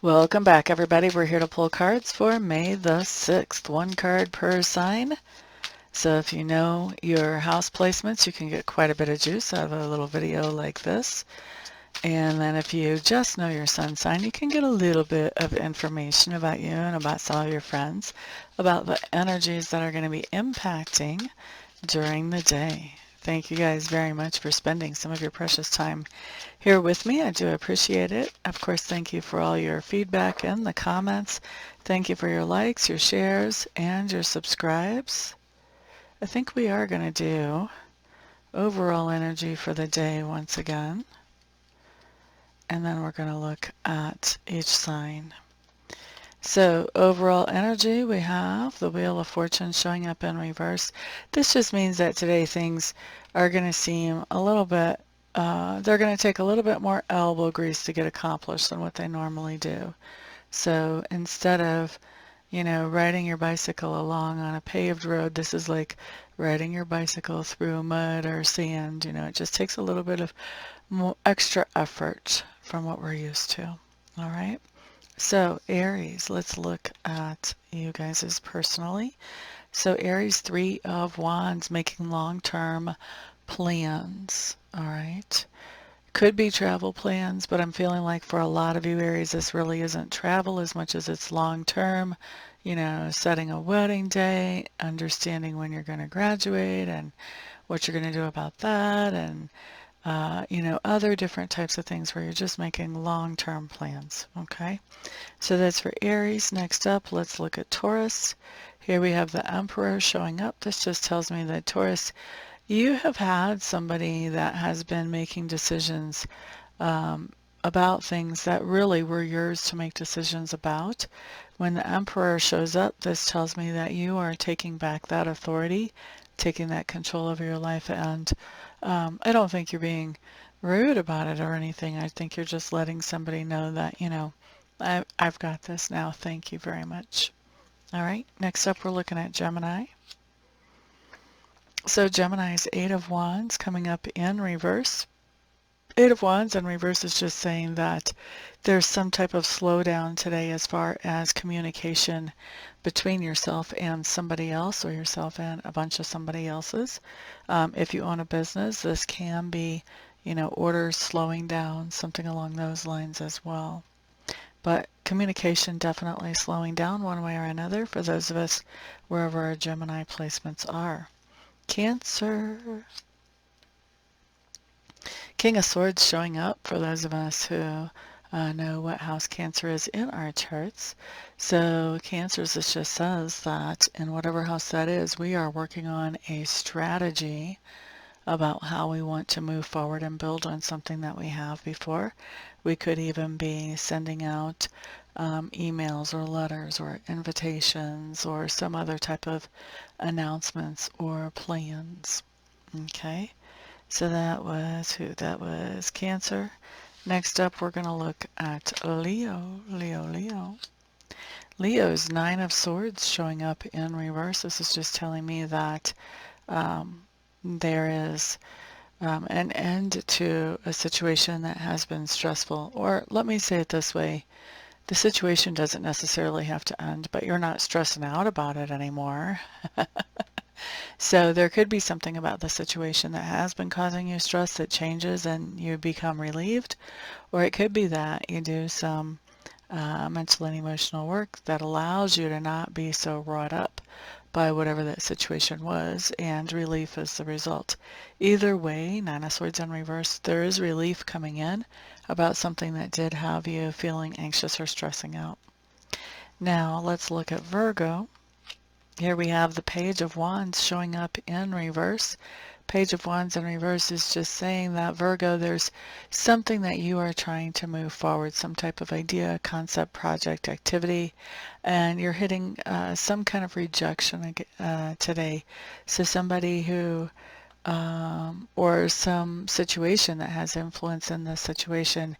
Welcome back, everybody. We're here to pull cards for May the 6th. One card per sign. So if you know your house placements, you can get quite a bit of juice out of a little video like this. And then if you just know your sun sign, you can get a little bit of information about you and about some of your friends, about the energies that are going to be impacting during the day. Thank you guys very much for spending some of your precious time here with me. I do appreciate it. Of course, thank you for all your feedback and the comments. Thank you for your likes, your shares, and your subscribes. I think we are going to do overall energy for the day once again. And then we're going to look at each sign. So overall energy, we have the Wheel of Fortune showing up in reverse. This just means that today things are going to seem a little bit, they're going to take a little bit more elbow grease to get accomplished than what they normally do. So instead of, riding your bicycle along on a paved road, this is like riding your bicycle through mud or sand. It just takes a little bit of more extra effort from what we're used to. All right. So Aries, let's look at you guys personally. So Aries, 3 of Wands, making long-term plans. All right. Could be travel plans, but I'm feeling like for a lot of you Aries, this really isn't travel as much as it's long-term. Setting a wedding date, understanding when you're going to graduate and what you're going to do about that, and other different types of things where you're just making long-term plans. Okay. So that's for Aries. Next up, let's look at Taurus. Here we have the Emperor showing up. This just tells me that Taurus, you have had somebody that has been making decisions about things that really were yours to make decisions about. When the Emperor shows up, this tells me that you are taking back that authority, taking that control over your life, and I don't think you're being rude about it or anything. I think you're just letting somebody know that, I've got this now. Thank you very much. All right, next up we're looking at Gemini. So Gemini's 8 of Wands coming up in reverse. 8 of Wands in reverse is just saying that there's some type of slowdown today as far as communication between yourself and somebody else, or yourself and a bunch of somebody else's. If you own a business, this can be, orders slowing down, something along those lines as well. But communication definitely slowing down one way or another for those of us wherever our Gemini placements are. Cancer. King of Swords showing up for those of us who know what house Cancer is in our charts. So Cancer's, this just says that in whatever house that is, we are working on a strategy about how we want to move forward and build on something that we have before. We could even be sending out emails or letters or invitations or some other type of announcements or plans. Okay, so that was who? That was Cancer. Next up, we're going to look at Leo. Leo's 9 of Swords showing up in reverse. This is just telling me that there is an end to a situation that has been stressful. Or let me say it this way. The situation doesn't necessarily have to end, but you're not stressing out about it anymore. So there could be something about the situation that has been causing you stress that changes and you become relieved. Or it could be that you do some mental and emotional work that allows you to not be so wrought up by whatever that situation was, and relief is the result. Either way, 9 of Swords in reverse, there is relief coming in about something that did have you feeling anxious or stressing out. Now let's look at Virgo. Here we have the Page of Wands showing up in reverse. Page of Wands in reverse is just saying that, Virgo, there's something that you are trying to move forward, some type of idea, concept, project, activity, and you're hitting some kind of rejection today. So somebody who, or some situation that has influence in this situation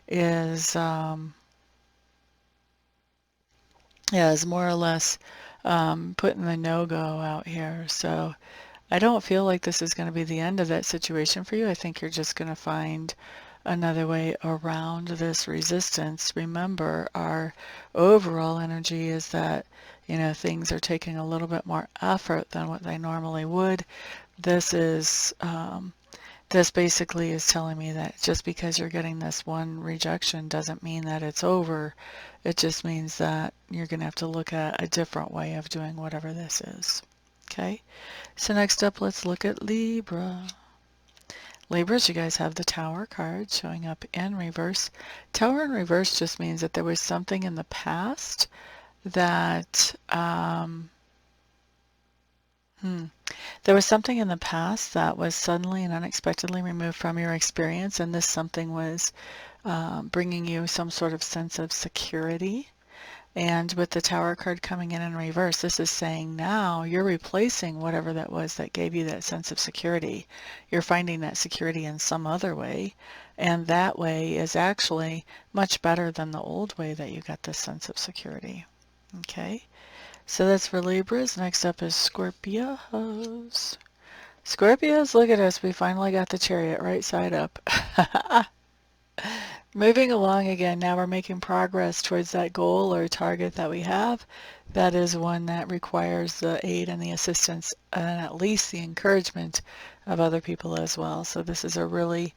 is more or less putting the no-go out here. So I don't feel like this is going to be the end of that situation for you. I think you're just going to find another way around this resistance. Remember, our overall energy is that, things are taking a little bit more effort than what they normally would. This is, this basically is telling me that just because you're getting this one rejection doesn't mean that it's over. It just means that you're going to have to look at a different way of doing whatever this is. Okay, so next up, let's look at Libra. Libras, you guys have the Tower card showing up in reverse. Tower in reverse just means that there was something in the past that, there was something in the past that was suddenly and unexpectedly removed from your experience, and this something was bringing you some sort of sense of security. And with the Tower card coming in reverse, this is saying now you're replacing whatever that was that gave you that sense of security. You're finding that security in some other way, and that way is actually much better than the old way that you got this sense of security. Okay, so that's for Libras. Next up is Scorpios. Scorpios, look at us. We finally got the Chariot right side up. Moving along again, now we're making progress towards that goal or target that we have. That is one that requires the aid and the assistance and at least the encouragement of other people as well. So this is a really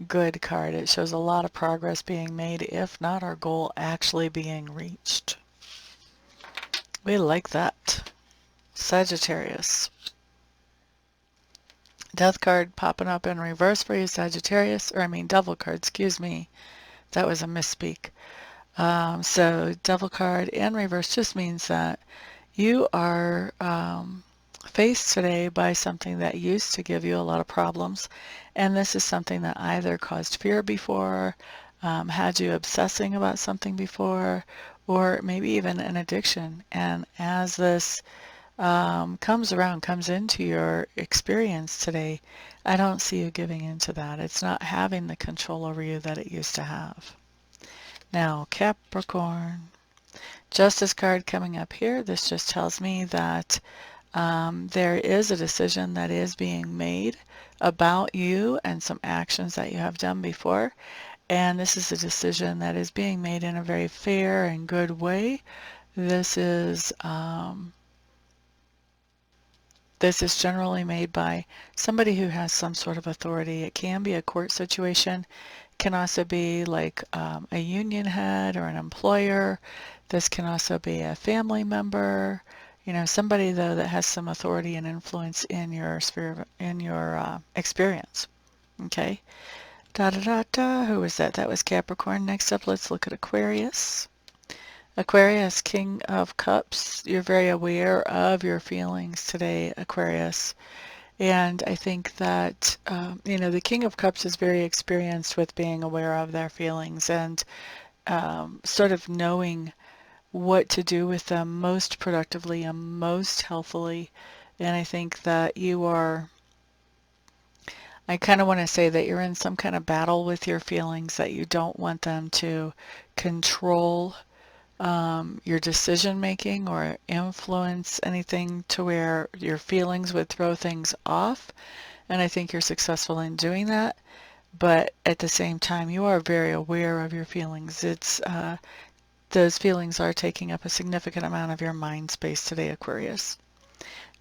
good card. It shows a lot of progress being made, if not our goal actually being reached. We like that. Sagittarius. Death card popping up in reverse for you, Sagittarius. Devil card, excuse me. That was a misspeak. So Devil card in reverse just means that you are faced today by something that used to give you a lot of problems. And this is something that either caused fear before, had you obsessing about something before, or maybe even an addiction. And as this comes into your experience today, I don't see you giving into that. It's not having the control over you that it used to have. Now, Capricorn. Justice card coming up here. This just tells me that there is a decision that is being made about you and some actions that you have done before. And this is a decision that is being made in a very fair and good way. This is generally made by somebody who has some sort of authority. It can be a court situation. It can also be like a union head or an employer. This can also be a family member. Somebody though that has some authority and influence in your sphere, in your experience. Okay. Who was that? That was Capricorn. Next up, let's look at Aquarius. Aquarius, King of Cups. You're very aware of your feelings today, Aquarius. And I think that, the King of Cups is very experienced with being aware of their feelings and sort of knowing what to do with them most productively and most healthily. And I think that I kind of want to say that you're in some kind of battle with your feelings, that you don't want them to control your decision making or influence anything to where your feelings would throw things off. And I think you're successful in doing that. But at the same time, you are very aware of your feelings. Those feelings are taking up a significant amount of your mind space today, Aquarius.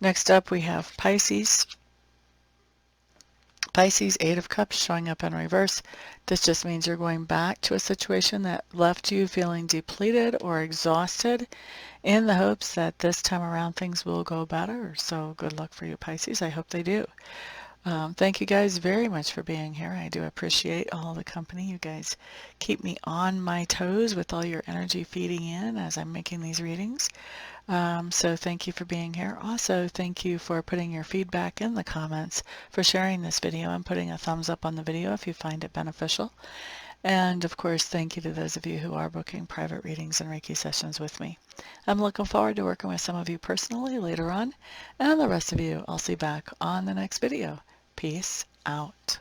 Next up, we have Pisces. Pisces, Eight of Cups showing up in reverse. This just means you're going back to a situation that left you feeling depleted or exhausted in the hopes that this time around things will go better. So good luck for you, Pisces. I hope they do. Thank you guys very much for being here. I do appreciate all the company. You guys keep me on my toes with all your energy feeding in as I'm making these readings. So thank you for being here. Also, thank you for putting your feedback in the comments, for sharing this video and putting a thumbs up on the video if you find it beneficial. And of course, thank you to those of you who are booking private readings and Reiki sessions with me. I'm looking forward to working with some of you personally later on, and the rest of you I'll see back on the next video. Peace out.